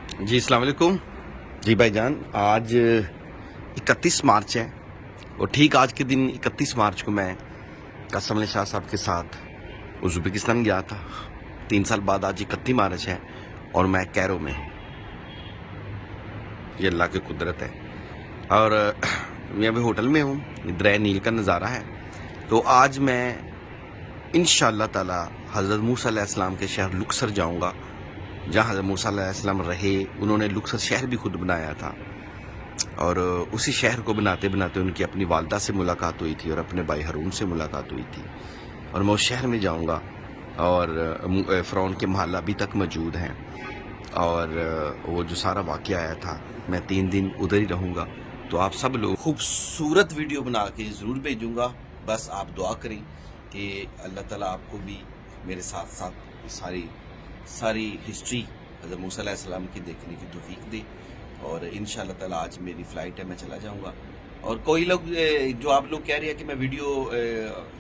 جی السلام علیکم جی بھائی جان، آج 31 مارچ ہے اور ٹھیک آج کے دن 31 مارچ کو میں قاسم علی شاہ صاحب کے ساتھ ازبکستان گیا تھا۔ 3 سال بعد آج 31 مارچ ہے اور میں کیرو میں ہوں۔ یہ اللہ کی قدرت ہے اور میں ابھی ہوٹل میں ہوں، دریا نیل کا نظارہ ہے۔ تو آج میں انشاءاللہ تعالی حضرت موسیٰ علیہ السلام کے شہر لکسر جاؤں گا، جہاں حضرت موسیٰ علیہ السلام رہے۔ انہوں نے لکسر شہر بھی خود بنایا تھا اور اسی شہر کو بناتے بناتے ان کی اپنی والدہ سے ملاقات ہوئی تھی اور اپنے بھائی ہارون سے ملاقات ہوئی تھی، اور میں اس شہر میں جاؤں گا اور فرعون کے محل ابھی تک موجود ہیں، اور وہ جو سارا واقعہ آیا تھا میں 3 دن ادھر ہی رہوں گا۔ تو آپ سب لوگ خوبصورت ویڈیو بنا کے ضرور بھیجوں گا، بس آپ دعا کریں کہ اللہ تعالیٰ آپ کو بھی میرے ساتھ ساتھ ساری ہسٹری حضرت موسیٰ علیہ السلام کی دیکھنے کی توفیق دے۔ اور انشاءاللہ تعالیٰ آج میری فلائٹ ہے، میں چلا جاؤں گا۔ اور کوئی لوگ جو آپ لوگ کہہ رہے ہیں کہ میں ویڈیو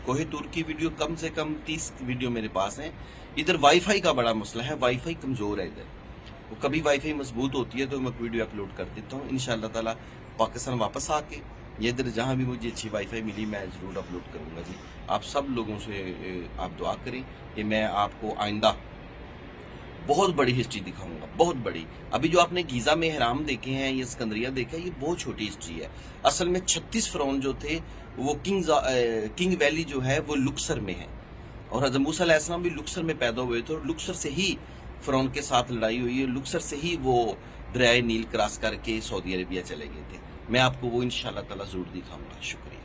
کوہ طور کی ویڈیو کم سے کم 30 ویڈیو میرے پاس ہیں۔ ادھر وائی فائی کا بڑا مسئلہ ہے، وائی فائی کمزور ہے ادھر، وہ کبھی وائی فائی مضبوط ہوتی ہے تو میں ویڈیو اپلوڈ کر دیتا ہوں۔ انشاءاللہ تعالیٰ پاکستان واپس آ کے یہ ادھر جہاں بھی مجھے اچھی وائی فائی ملی میں ضرور اپلوڈ کروں گا۔ جی آپ سب لوگوں سے آپ دعا کریں کہ میں آپ کو آئندہ بہت بڑی ہسٹری دکھاؤں گا، بہت بڑی۔ ابھی جو آپ نے گیزا میں اہرام دیکھے ہیں، یہ اسکندریہ دیکھا ہے، یہ بہت چھوٹی ہسٹری ہے۔ اصل میں 36 فرعون جو تھے وہ کنگ ویلی جو ہے وہ لکسر میں ہے، اور حضرت موسیٰ علیہ السلام بھی لکسر میں پیدا ہوئے تھے، اور لکسر سے ہی فرعون کے ساتھ لڑائی ہوئی ہے، لکسر سے ہی وہ دریائے نیل کراس کر کے سعودی عربیہ چلے گئے تھے۔ میں آپ کو وہ انشاءاللہ تعالیٰ ضرور دکھاؤں گا۔ شکریہ۔